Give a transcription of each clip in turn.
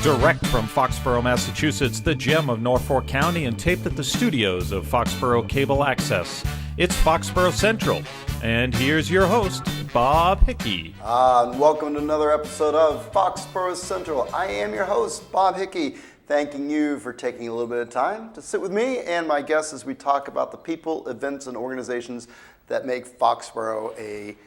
Direct from Foxborough, Massachusetts, the gem of Norfolk County, and taped at the studios of Foxborough Cable Access. It's Foxborough Central, and here's your host, Bob Hickey. And welcome to another episode of Foxborough Central. I am your host, Bob Hickey, thanking you for taking a little bit of time to sit with me and my guests as we talk about the people, events, and organizations that make Foxborough a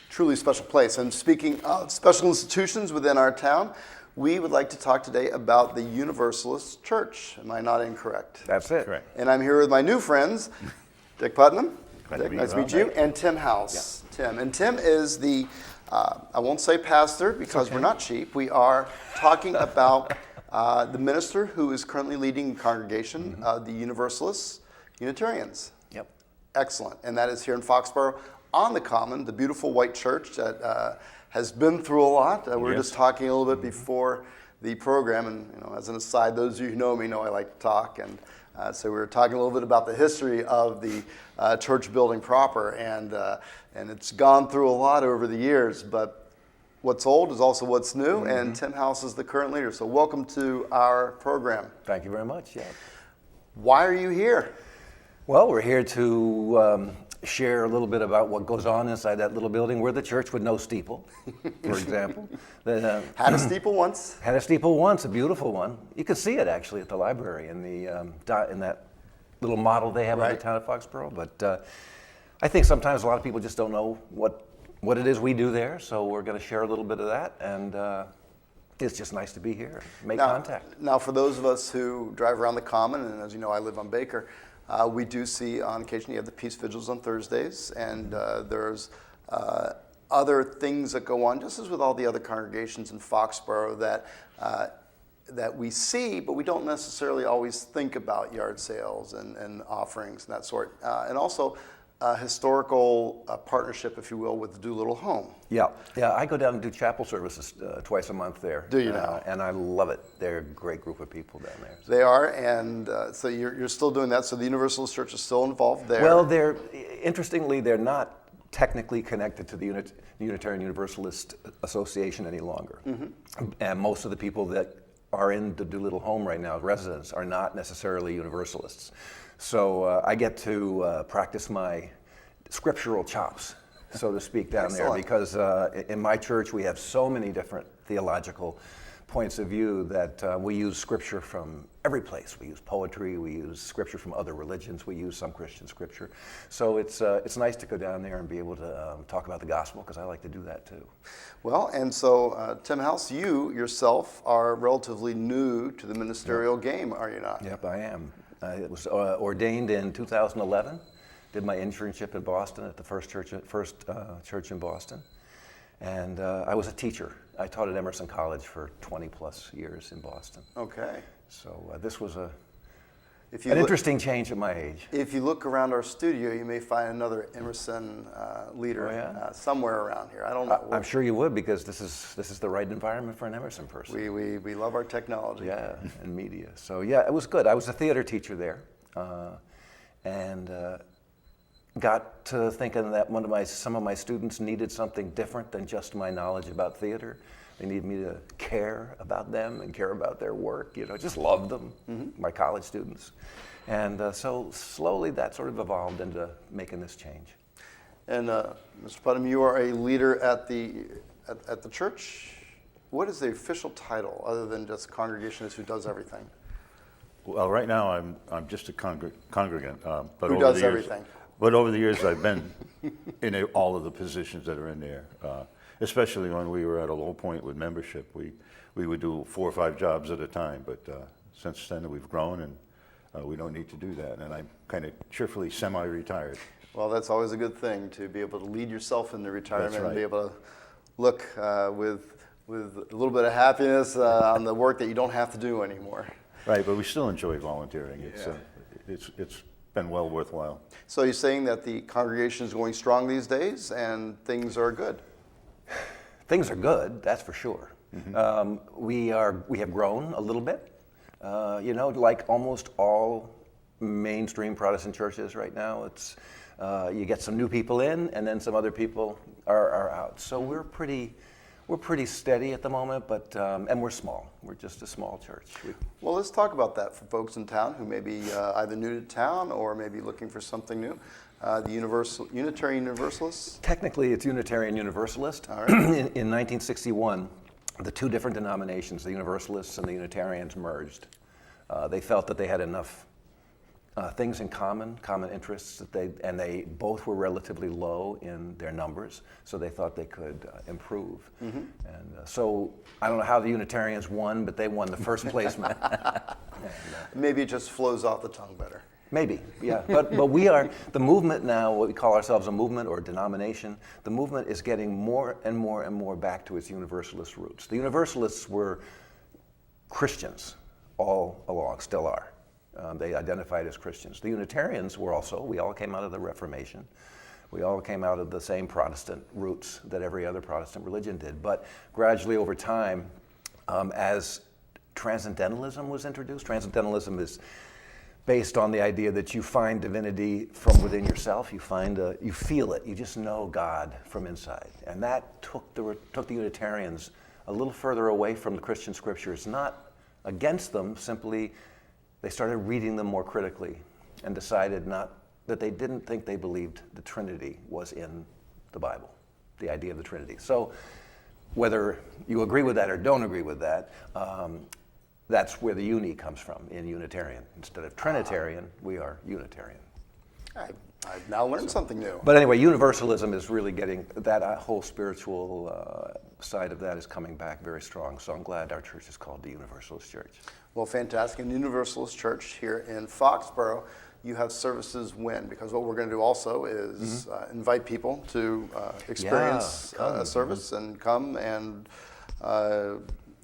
truly special place. And speaking of special institutions within our town, we would like to talk today about the Universalist Church. Am I not incorrect? That's it. Correct. And I'm here with my new friends, Dick Putnam. Dick, nice to meet you. Mate. And Tim House. Yeah. Tim. And Tim is the, I won't say pastor because we're not cheap. We are talking about the minister who is currently leading the congregation, the Universalists, Unitarians. Yep. Excellent. And that is here in Foxborough on the Common, the beautiful white church that has been through a lot. We were just talking a little bit before the program, and as an aside, those of you who know me know I like to talk, and so we were talking a little bit about the history of the church building proper, and it's gone through a lot over the years, but what's old is also what's new, and Tim House is the current leader. So welcome to our program. Thank you very much. Yeah. Why are you here? Well, we're here to share a little bit about what goes on inside that little building. We're the church with no steeple, for example. That, Had a steeple once. had a steeple once, a beautiful one. You can see it actually at the library in the in that little model they have of the town of Foxborough. But I think sometimes a lot of people just don't know what it is we do there. So we're going to share a little bit of that, and it's just nice to be here, make contact. Now, for those of us who drive around the Common, and as you know, I live on Baker, we do see on occasion you have the Peace Vigils on Thursdays, and there's other things that go on, just as with all the other congregations in Foxborough that we see, but we don't necessarily always think about yard sales and offerings and that sort. And also historical partnership, if you will, with the Doolittle Home. Yeah, I go down and do chapel services twice a month there. Do you now? And I love it. They're a great group of people down there. They are, and so you're still doing that. So the Universalist Church is still involved there. Well, interestingly, they're not technically connected to the Unitarian Universalist Association any longer. And most of the people that are in the Doolittle Home right now, residents, are not necessarily Universalists. So I get to practice my scriptural chops, so to speak, down there, because in my church we have so many different theological points of view that we use scripture from every place. We use poetry, we use scripture from other religions, we use some Christian scripture. So it's nice to go down there and be able to talk about the gospel, because I like to do that too. Well, and so Tim House, you yourself are relatively new to the ministerial game, are you not? Yep, I am. I was ordained in 2011. Did my internship in Boston at the first church in Boston, and I was a teacher. I taught at Emerson College for 20 plus years in Boston. Okay. So this was an If interesting change at my age. If you look around our studio, you may find another Emerson leader somewhere around here. I don't know. I'm sure you would, because this is the right environment for an Emerson person. We love our technology. Yeah, and media. So yeah, it was good. I was a theater teacher there, and got to thinking that some of my students needed something different than just my knowledge about theater. They needed me to care about them and care about their work, just love them, my college students. And so slowly that sort of evolved into making this change. And Mr. Putnam, you are a leader at the church. What is the official title other than just congregationist who does everything? Well, right now I'm just a congregant. But Who does everything? But over the years I've been in all of the positions that are in there. Especially when we were at a low point with membership, we would do 4 or 5 jobs at a time. But since then we've grown, and we don't need to do that. And I'm kind of cheerfully semi-retired. Well, that's always a good thing, to be able to lead yourself into retirement. That's right. And be able to look with a little bit of happiness on the work that you don't have to do anymore. Right, but we still enjoy volunteering. It's been well worthwhile. So you're saying that the congregation is going strong these days and things are good? Things are good, that's for sure. We have grown a little bit. Like almost all mainstream Protestant churches right now, it's you get some new people in, and then some other people are out. So we're pretty We're pretty steady at the moment, but and we're small. We're just a small church. Well, let's talk about that for folks in town who may be either new to town or maybe looking for something new. The Unitarian Universalists? Technically, it's Unitarian Universalist. All right. In 1961, the two different denominations, the Universalists and the Unitarians, merged. They felt that they had enough things in common interests, and they both were relatively low in their numbers, so they thought they could improve. Mm-hmm. And so I don't know how the Unitarians won, but they won the first place match. Maybe it just flows off the tongue better. Maybe, yeah. But we are, the movement now, what we call ourselves a movement or a denomination, the movement is getting more and more and more back to its Universalist roots. The Universalists were Christians all along, still are. They identified as Christians. The Unitarians were also, we all came out of the Reformation. We all came out of the same Protestant roots that every other Protestant religion did. But gradually over time, as transcendentalism was introduced, transcendentalism is based on the idea that you find divinity from within yourself. You feel it. You just know God from inside. And that took the Unitarians a little further away from the Christian scriptures, not against them, simply they started reading them more critically and decided that they didn't think they believed the Trinity was in the Bible, the idea of the Trinity. So whether you agree with that or don't agree with that, that's where the uni comes from in Unitarian. Instead of Trinitarian, we are Unitarian. I've now learned something new. But anyway, Universalism is really getting, that whole spiritual side of that is coming back very strong. So I'm glad our church is called the Universalist Church. Well, fantastic. In Universalist Church here in Foxborough, you have services when? Because what we're going to do also is invite people to experience a service and come and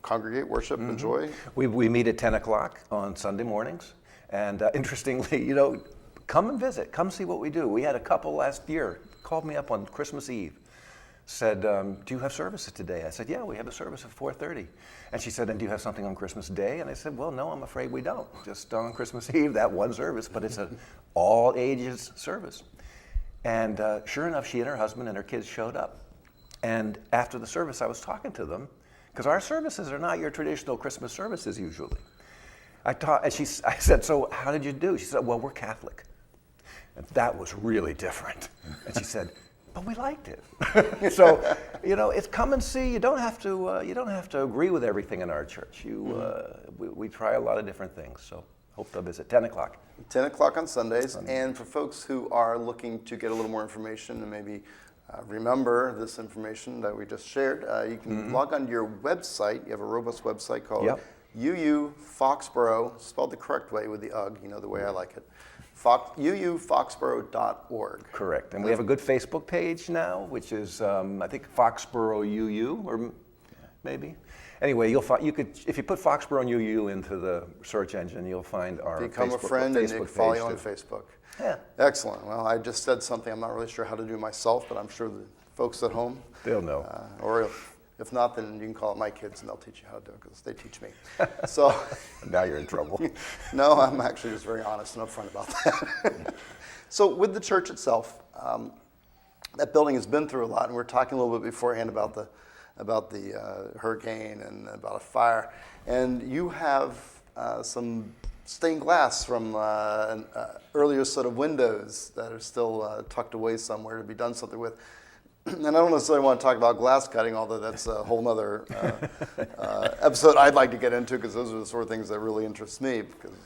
congregate, worship, enjoy. We meet at 10 o'clock on Sunday mornings. And interestingly, come and visit. Come see what we do. We had a couple last year called me up on Christmas Eve, said, do you have services today? I said, yeah, we have a service at 4:30. And she said, and do you have something on Christmas Day? And I said, well, no, I'm afraid we don't. Just on Christmas Eve, that one service, but it's an all ages service. And sure enough, she and her husband and her kids showed up. And after the service, I was talking to them, because our services are not your traditional Christmas services usually. I said, so how did you do? She said, well, we're Catholic. And that was really different. And she said, but we liked it. So, it's come and see. You don't have to agree with everything in our church. We try a lot of different things. So hope they'll visit. 10 o'clock. 10 o'clock on Sundays. And for folks who are looking to get a little more information and maybe remember this information that we just shared, you can log on to your website. You have a robust website called UU Foxborough, spelled the correct way with the UG, the way I like it. UUFoxborough.org. Correct. And we have a good Facebook page now, which is, I think, Foxborough UU, or maybe. Anyway, if you put Foxborough and UU into the search engine, you'll find our Become a friend and they can follow you on Facebook. Yeah. Excellent. Well, I just said something I'm not really sure how to do myself, but I'm sure the folks at home, they'll know. Or if not, then you can call it my kids and they'll teach you how to do it because they teach me. So now you're in trouble. No, I'm actually just very honest and upfront about that. So with the church itself, that building has been through a lot, and we were talking a little bit beforehand about the hurricane and about a fire, and you have some stained glass from an earlier set of windows that are still tucked away somewhere to be done something with. And I don't necessarily want to talk about glass cutting, although that's a whole other episode I'd like to get into, because those are the sort of things that really interest me. Because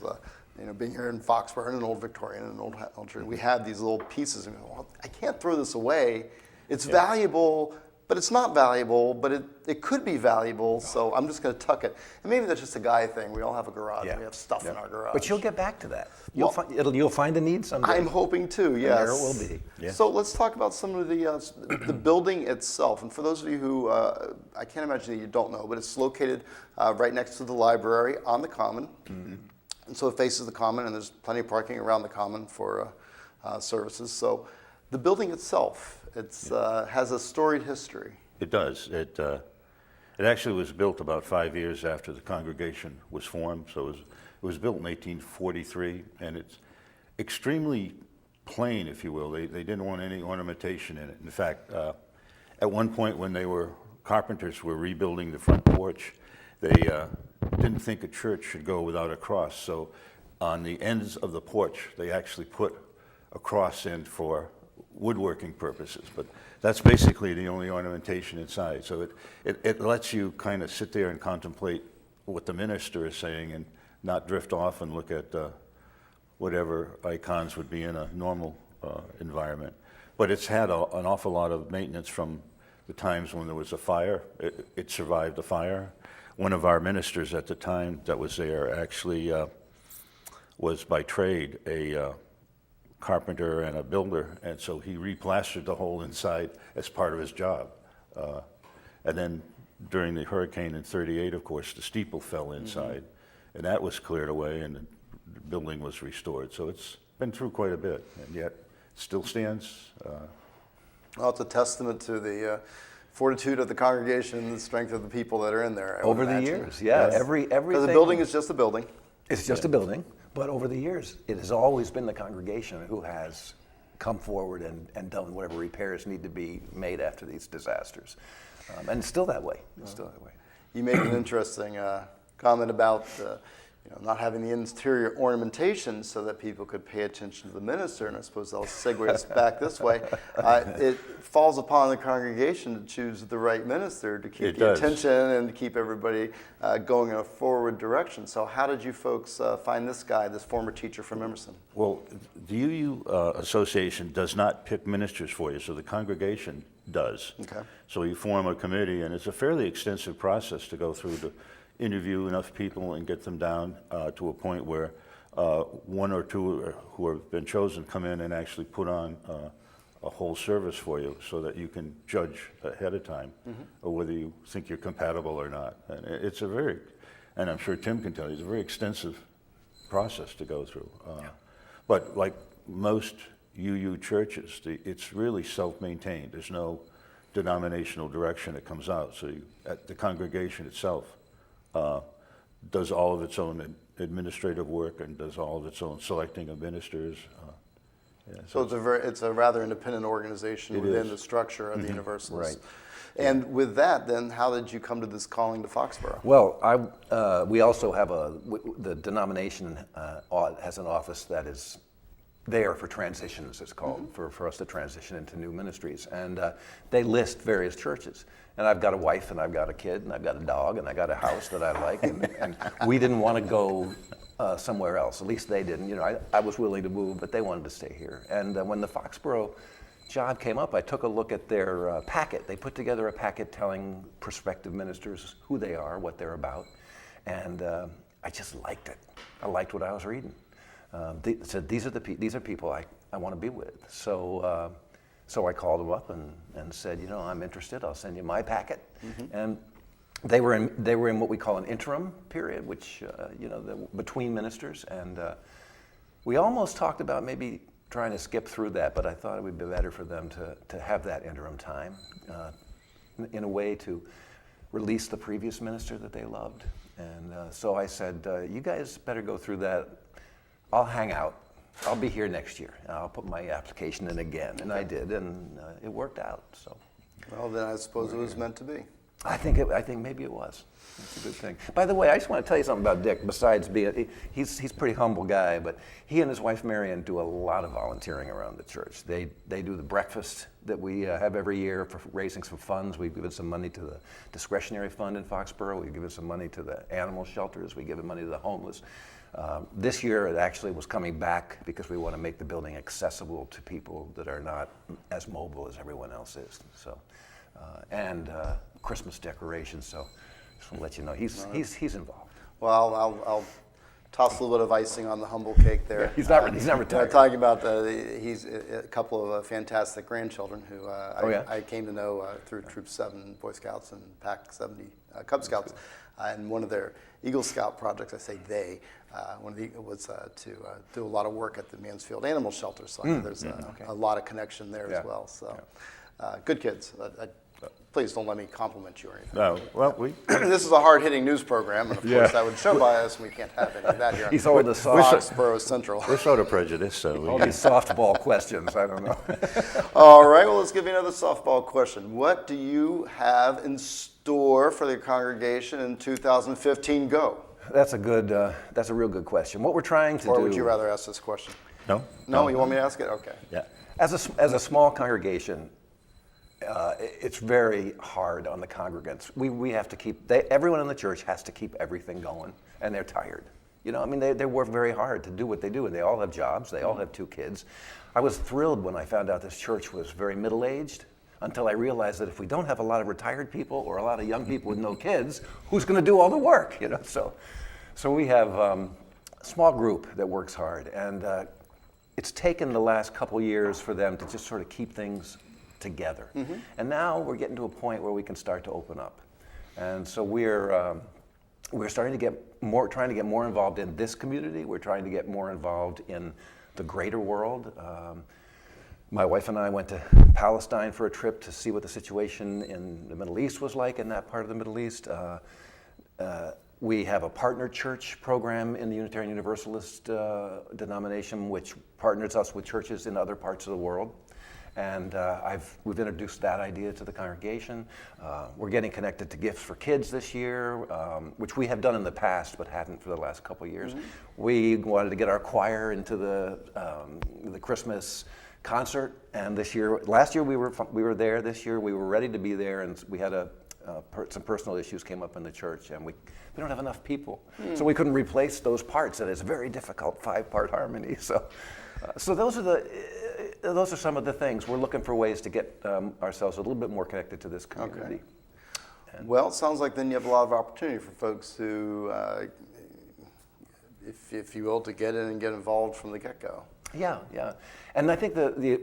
being here in Foxborough, and an old Victorian and an old church, we have these little pieces, and I can't throw this away. It's valuable, but it's not valuable, but it could be valuable, so I'm just going to tuck it. And maybe that's just a guy thing. We all have a garage. We have stuff in our garage. But you'll get back to that. You'll find a need someday. I'm hoping to, yes. And there it will be. Yeah. So let's talk about some of the building itself. And for those of you who, I can't imagine that you don't know, but it's located right next to the library on the Common. Mm-hmm. And so it faces the Common, and there's plenty of parking around the Common for services. So the building itself, has a storied history. It does. It actually was built about 5 years after the congregation was formed. So it was built in 1843, and it's extremely plain, if you will. They didn't want any ornamentation in it. In fact, at one point when they were carpenters were rebuilding the front porch, they didn't think a church should go without a cross. So on the ends of the porch, they actually put a cross in for woodworking purposes. But that's basically the only ornamentation inside. So it lets you kind of sit there and contemplate what the minister is saying and not drift off and look at whatever icons would be in a normal environment. But it's had an awful lot of maintenance from the times when there was a fire. It survived a fire. One of our ministers at the time that was there actually was by trade a carpenter and a builder, and so he replastered the whole inside as part of his job. And then during the hurricane in '38, of course, the steeple fell inside, and that was cleared away, and the building was restored. So it's been through quite a bit, and yet still stands. Well, it's a testament to the fortitude of the congregation and the strength of the people that are in there. Over the years, yeah. Yes. Everything. Because the building is just a building. It's just a building, but over the years, it has always been the congregation who has come forward and done whatever repairs need to be made after these disasters. And it's still that way. It's still that way. You made an interesting comment about not having the interior ornamentation so that people could pay attention to the minister, and I suppose I'll segue us back this way. It falls upon the congregation to choose the right minister to keep the attention and to keep everybody going in a forward direction. So how did you folks find this guy, this former teacher from Emerson? Well, the UU Association does not pick ministers for you, so the congregation does. Okay. So you form a committee, and it's a fairly extensive process to go through to interview enough people and get them down to a point where one or two who have been chosen come in and actually put on a whole service for you so that you can judge ahead of time or whether you think you're compatible or not. And it's and I'm sure Tim can tell you, it's a very extensive process to go through. But like most UU churches, it's really self-maintained. There's no denominational direction that comes out. So the congregation itself does all of its own administrative work and does all of its own selecting of ministers. So it's a rather independent organization within the structure of the Universalists. Right. And with that, then, how did you come to this calling to Foxborough? Well, we also have the denomination has an office that is there for transitions, it's called, for us to transition into new ministries. And they list various churches. And I've got a wife, and I've got a kid, and I've got a dog, and I got a house that I like. And we didn't want to go somewhere else. At least they didn't. I was willing to move, but they wanted to stay here. And when the Foxborough job came up, I took a look at their packet. They put together a packet telling prospective ministers who they are, what they're about. And I just liked it. I liked what I was reading. They said, these are people I want to be with. So I called them up and said, I'm interested. I'll send you my packet. And they were in what we call an interim period, which between ministers. And we almost talked about maybe trying to skip through that, but I thought it would be better for them to have that interim time in a way to release the previous minister that they loved. And so I said, you guys better go through that. I'll hang out. I'll be here next year. I'll put my application in again. And I did, and it worked out. So. Well, then I suppose it was meant to be. I think maybe it was. That's a good thing. By the way, I just want to tell you something about Dick. Besides being, he's a pretty humble guy, but he and his wife Marion do a lot of volunteering around the church. They do the breakfast that we have every year for raising some funds. We've given some money to the discretionary fund in Foxborough. We've given some money to the animal shelters. We've given money to the homeless. This year it actually was coming back because we want to make the building accessible to people that are not as mobile as everyone else is. So, and Christmas decorations. So, just want to let you know he's involved. Well, I'll toss a little bit of icing on the humble cake there. Yeah, he's not retired. Talking about he's a couple of fantastic grandchildren who I came to know through Troop 7 Boy Scouts and Pac 70 Cub Scouts. And one of their Eagle Scout projects, I say they, one of the was to do a lot of work at the Mansfield Animal Shelter. So there's a lot of connection there as well. So good kids. Please don't let me compliment you or anything. No, well, we This is a hard-hitting news program, and of course that would show bias, and we can't have any of that here. He's over the soft, Foxborough Central. we're sort of prejudiced, so all these softball questions. I don't know. All right, well, let's give you another softball question. What do you have in store for the congregation in 2015? Go. That's a real good question. What we're trying to do. Or would you rather ask this question? no. No, you want me to ask it? Okay. Yeah. As a small congregation, it's very hard on the congregants. We have to keep, everyone in the church has to keep everything going, and they're tired. You know, I mean, they work very hard to do what they do, and they all have jobs, they all have 2 kids. I was thrilled when I found out this church was very middle-aged, until I realized that if we don't have a lot of retired people or a lot of young people with no kids, who's going to do all the work, you know? So we have a small group that works hard, and it's taken the last couple years for them to just sort of keep things together. And now we're getting to a point where we can start to open up. And so we're starting to get more, trying to get more involved in this community. We're trying to get more involved in the greater world. My wife and I went to Palestine for a trip to see what the situation in the Middle East was like in that part of the Middle East. We have a partner church program in the Unitarian Universalist denomination, which partners us with churches in other parts of the world. And we've introduced that idea to the congregation. We're getting connected to Gifts for Kids this year, which we have done in the past, but hadn't for the last couple of years. We wanted to get our choir into the Christmas concert, and last year we were there. This year we were ready to be there, and we had some personal issues came up in the church, and we don't have enough people, so we couldn't replace those parts. And it's a very difficult 5-part harmony. So those are some of the things. We're looking for ways to get ourselves a little bit more connected to this community. Okay. Well, it sounds like then you have a lot of opportunity for folks who, if you will, to get in and get involved from the get-go. Yeah. And I think the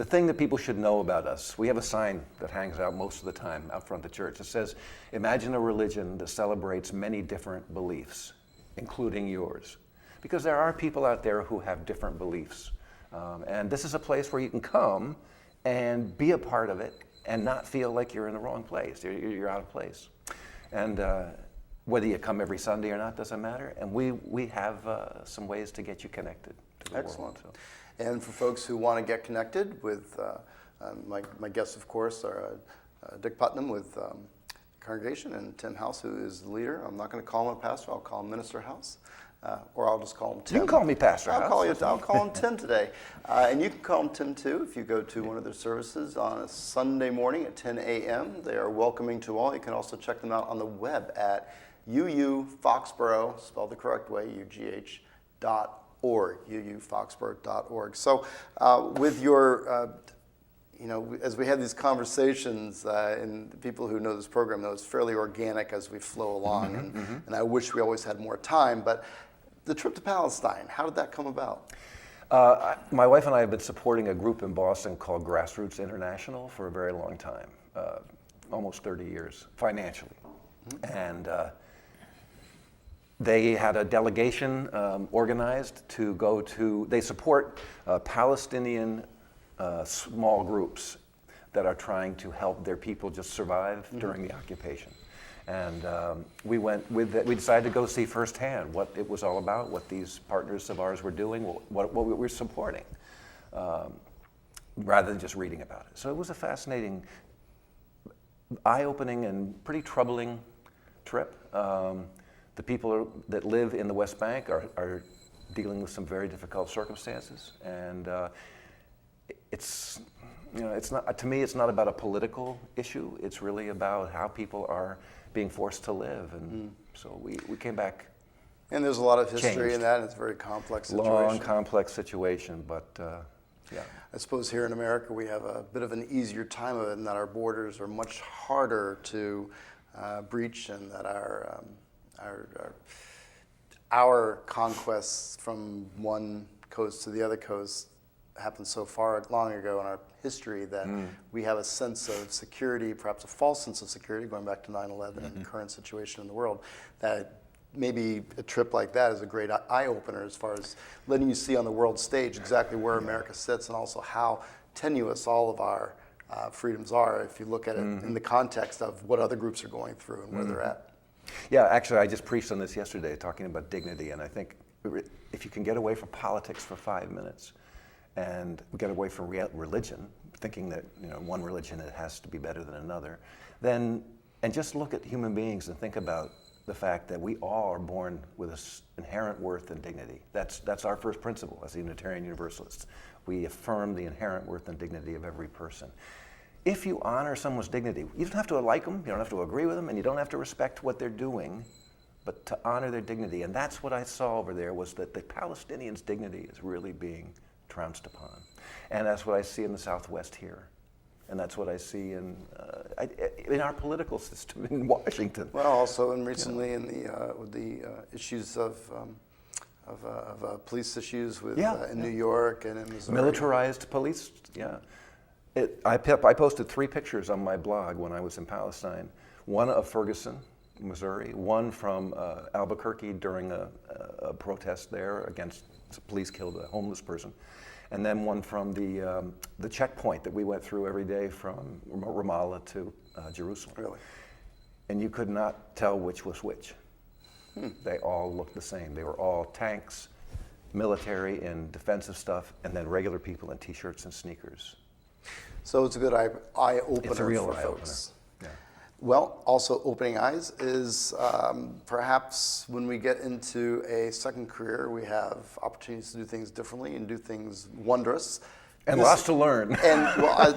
thing that people should know about us, we have a sign that hangs out most of the time out front of the church. It says, "Imagine a religion that celebrates many different beliefs, including yours." Because there are people out there who have different beliefs. And this is a place where you can come and be a part of it and not feel like you're in the wrong place. You're out of place. And whether you come every Sunday or not doesn't matter. And we have some ways to get you connected to the Excellent. world. And for folks who want to get connected with, my guests, of course, are Dick Putnam with Congregation and Tim House, who is the leader. I'm not going to call him a pastor. I'll call him Minister House. Or I'll just call him Tim. You can call me Pastor House. I'll call him Tim today. And you can call him Tim too if you go to one of their services on a Sunday morning at 10 a.m. They are welcoming to all. You can also check them out on the web at Foxborough, spelled the correct way, UGH.org, UUFoxborough.org. So with your, as we have these conversations, and people who know this program know it's fairly organic as we flow along, and I wish we always had more time, but the trip to Palestine, how did that come about? My wife and I have been supporting a group in Boston called Grassroots International for a very long time, almost 30 years, financially. And they had a delegation organized to go to, they support Palestinian small groups that are trying to help their people just survive during the occupation. And we decided to go see firsthand what it was all about, what these partners of ours were doing, what we were supporting, rather than just reading about it. So it was a fascinating, eye-opening and pretty troubling trip. The people that live in the West Bank are dealing with some very difficult circumstances, and it's not, to me, it's not about a political issue. It's really about how people are being forced to live, and so we came back. And there's a lot of history changed. in that, and it's a very complex situation. Long, complex situation, but yeah. I suppose here in America we have a bit of an easier time of it, in that our borders are much harder to breach, and that our conquests from one coast to the other coast happened so far long ago in our history that we have a sense of security, perhaps a false sense of security, going back to 9/11 and the current situation in the world, that maybe a trip like that is a great eye-opener as far as letting you see on the world stage exactly where America sits, and also how tenuous all of our freedoms are if you look at it in the context of what other groups are going through and where they're at. Yeah, actually, I just preached on this yesterday, talking about dignity, and I think if you can get away from politics for 5 minutes and get away from religion, thinking that one religion it has to be better than another, and just look at human beings and think about the fact that we all are born with this inherent worth and dignity. That's our first principle as Unitarian Universalists. We affirm the inherent worth and dignity of every person. If you honor someone's dignity, you don't have to like them, you don't have to agree with them, and you don't have to respect what they're doing, but to honor their dignity. And that's what I saw over there, was that the Palestinians' dignity is really being trounced upon. And that's what I see in the Southwest here. And that's what I see in our political system in Washington. Well, also, and recently in with the issues of police issues in New York and in Missouri. Militarized police, yeah. I posted 3 pictures on my blog when I was in Palestine. One of Ferguson, Missouri. One from Albuquerque during a protest there against police killed a homeless person. And then one from the checkpoint that we went through every day from Ramallah to Jerusalem. Really? And you could not tell which was which. They all looked the same. They were all tanks, military and defensive stuff, and then regular people in t-shirts and sneakers. So it's a good eye-opener It's a real for eye-opener. folks. Yeah. Well, also opening eyes is perhaps when we get into a second career, we have opportunities to do things differently and do things wondrous. And lots to learn. And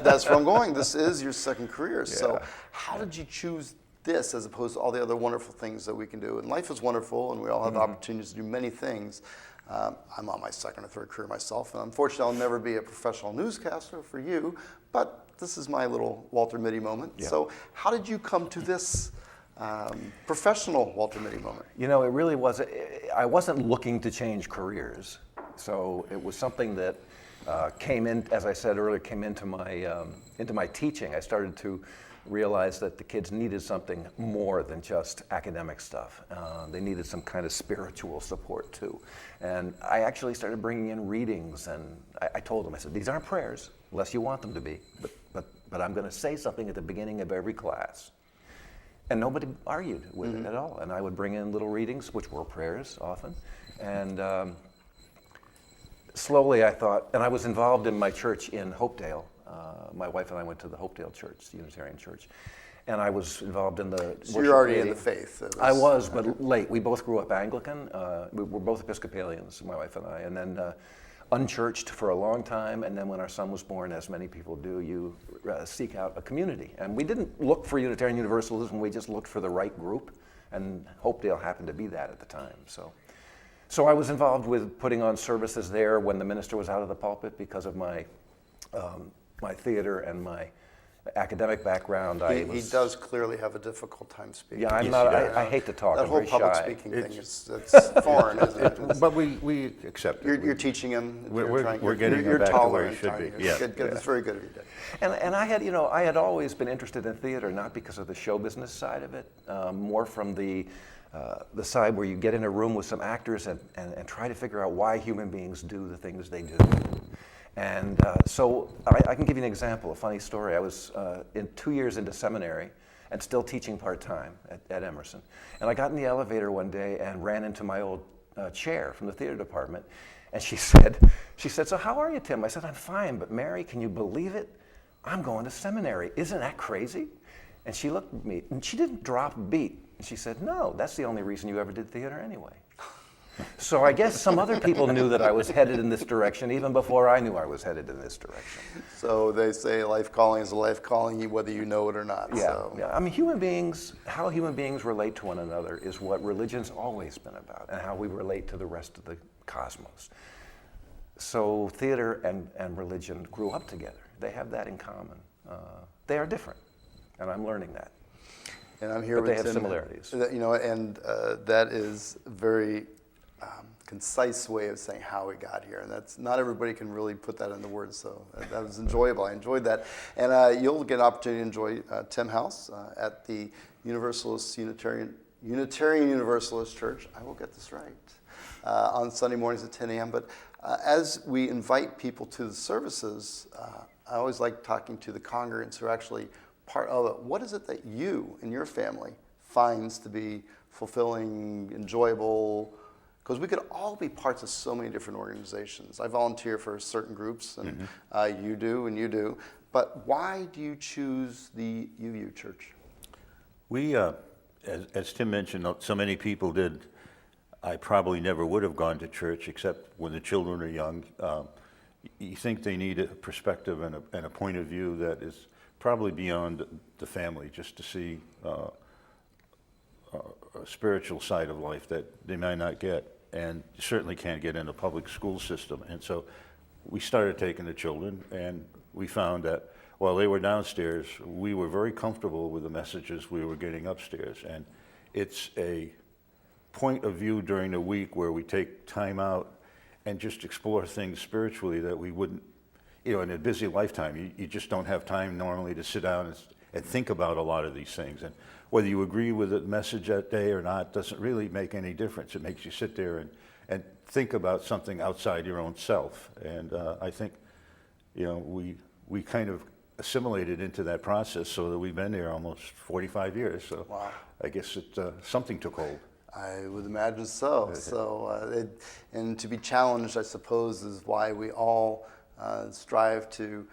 that's where I'm going. This is your second career. Yeah. So how did you choose this as opposed to all the other wonderful things that we can do? And life is wonderful, and we all have opportunities to do many things. I'm on my second or third career myself, and unfortunately I'll never be a professional newscaster for you, but this is my little Walter Mitty moment. Yeah. So how did you come to this professional Walter Mitty moment? It really wasn't, I wasn't looking to change careers. So it was something that came in, as I said earlier, came into my teaching. I started to realize that the kids needed something more than just academic stuff. They needed some kind of spiritual support too. And I actually started bringing in readings, and I told them, I said, these aren't prayers, unless you want them to be, but I'm going to say something at the beginning of every class. And nobody argued with it at all. And I would bring in little readings, which were prayers often. And slowly I thought, and I was involved in my church in Hopedale. My wife and I went to the Hopedale Church, the Unitarian Church, and I was involved in the So you're already in the faith. I was, but late. We both grew up Anglican. We were both Episcopalians, my wife and I, and then unchurched for a long time, and then when our son was born, as many people do, you seek out a community. And we didn't look for Unitarian Universalism, we just looked for the right group, and Hopedale happened to be that at the time. So I was involved with putting on services there when the minister was out of the pulpit because of my theater and my academic background. He does clearly have a difficult time speaking. Yeah, I hate to talk. That I'm whole very public shy. speaking thing is foreign, isn't it? But we accept it. You're teaching him. We're getting him back to where he should be. Yeah. Good. It's very good of you, Dick. And I had always been interested in theater, not because of the show business side of it, more from the side where you get in a room with some actors and try to figure out why human beings do the things they do. And so I can give you an example, a funny story. I was 2 years into seminary and still teaching part-time at Emerson. And I got in the elevator one day and ran into my old chair from the theater department. And she said, so how are you, Tim? I said, I'm fine, but Mary, can you believe it? I'm going to seminary. Isn't that crazy? And she looked at me, and she didn't drop a beat. And she said, no, that's the only reason you ever did theater anyway. So I guess some other people knew that I was headed in this direction even before I knew I was headed in this direction. So they say life calling is a life calling, whether you know it or not. Yeah, so. yeah. I mean, how human beings relate to one another is what religion's always been about, and how we relate to the rest of the cosmos. So theater and religion grew up together. They have that in common. They are different, and I'm learning that. And I'm here but with they have Tim, similarities. And that is very concise way of saying how we got here, and that's not everybody can really put that into words. So that was enjoyable. I enjoyed that, and you'll get an opportunity to enjoy Tim House at the Universalist Unitarian Universalist Church. I will get this right on Sunday mornings at 10 a.m. But as we invite people to the services, I always like talking to the congregants who are actually part of it. What is it that you and your family finds to be fulfilling, enjoyable? Because we could all be parts of so many different organizations. I volunteer for certain groups, and you do. But why do you choose the UU Church? We, as Tim mentioned, so many people did. I probably never would have gone to church except when the children are young. You think they need a perspective and a point of view that is probably beyond the family, just to see a spiritual side of life that they might not get, and certainly can't get in a public school system. And so we started taking the children, and we found that while they were downstairs, we were very comfortable with the messages we were getting upstairs. And it's a point of view during the week where we take time out and just explore things spiritually that we wouldn't, in a busy lifetime, you just don't have time normally to sit down and think about a lot of these things. And whether you agree with the message that day or not doesn't really make any difference. It makes you sit there and think about something outside your own self. And I think, we kind of assimilated into that process so that we've been there almost 45 years. So wow. I guess something took hold. I would imagine so. And to be challenged, I suppose, is why we all strive to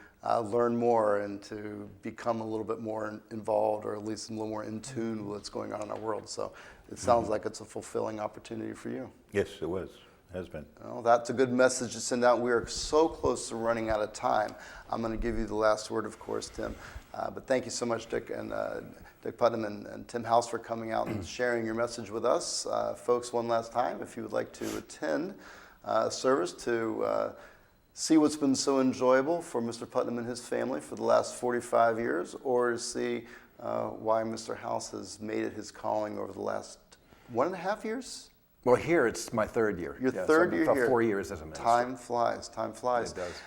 learn more and to become a little bit more involved, or at least a little more in tune with what's going on in our world. So it sounds like it's a fulfilling opportunity for you. Yes, it was. Has been. Well, that's a good message to send out. We are so close to running out of time. I'm going to give you the last word, of course, Tim. But thank you so much, Dick Putnam and Tim House, for coming out and sharing your message with us. Folks, one last time, if you would like to attend service to see what's been so enjoyable for Mr. Putnam and his family for the last 45 years, or to see why Mr. House has made it his calling over the last 1.5 years? Well, here it's my third year. Your third year here. 4 years as a minister. Time flies. It does.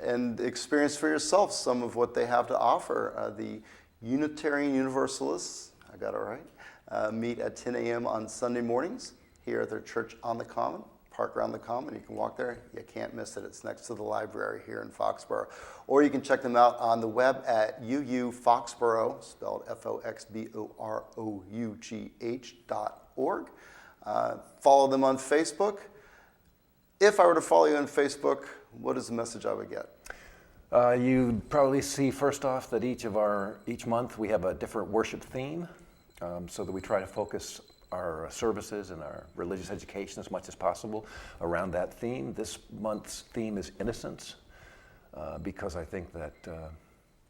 And experience for yourself some of what they have to offer. The Unitarian Universalists, I got it right, meet at 10 a.m. on Sunday mornings here at their church on the Common. Park around the Common. You can walk there. You can't miss it. It's next to the library here in Foxborough. Or you can check them out on the web at Foxborough, spelled FOXBOROUGH.org. Follow them on Facebook. If I were to follow you on Facebook, what is the message I would get? You'd probably see, first off, that each month we have a different worship theme, so that we try to focus our services and our religious education as much as possible around that theme. This month's theme is innocence, because I think that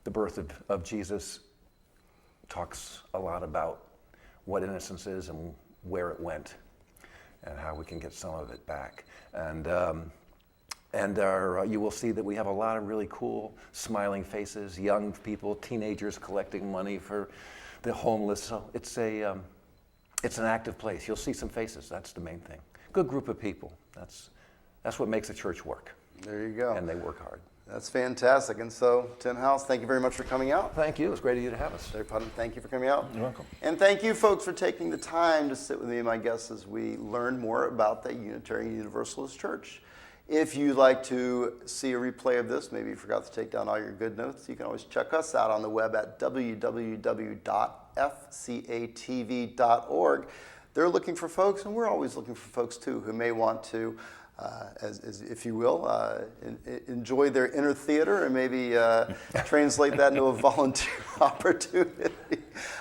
the birth of Jesus talks a lot about what innocence is and where it went, and how we can get some of it back. And you will see that we have a lot of really cool, smiling faces, young people, teenagers collecting money for the homeless. So it's an active place. You'll see some faces. That's the main thing. Good group of people. That's what makes a church work. There you go. And they work hard. That's fantastic. And so, Tim House, thank you very much for coming out. Thank you. It was great of you to have us. Dave Putnam, thank you for coming out. You're welcome. And thank you, folks, for taking the time to sit with me and my guests as we learn more about the Unitarian Universalist Church. If you'd like to see a replay of this, maybe you forgot to take down all your good notes, you can always check us out on the web at www.fcatv.org. They're looking for folks, and we're always looking for folks too, who may want to, if you will, enjoy their inner theater and maybe translate that into a volunteer opportunity,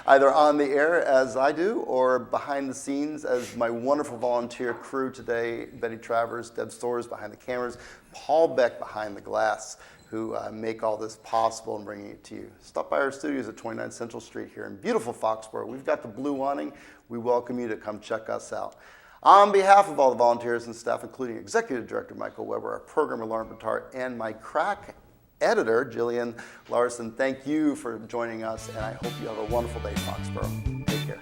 either on the air as I do, or behind the scenes as my wonderful volunteer crew today: Betty Travers, Deb Storrs behind the cameras, Paul Beck behind the glass, who make all this possible and bringing it to you. Stop by our studios at 29 Central Street here in beautiful Foxborough. We've got the blue awning. We welcome you to come check us out. On behalf of all the volunteers and staff, including Executive Director Michael Weber, our programmer Lauren Bittart, and my crack editor Jillian Larson, thank you for joining us, and I hope you have a wonderful day, Foxborough. Take care.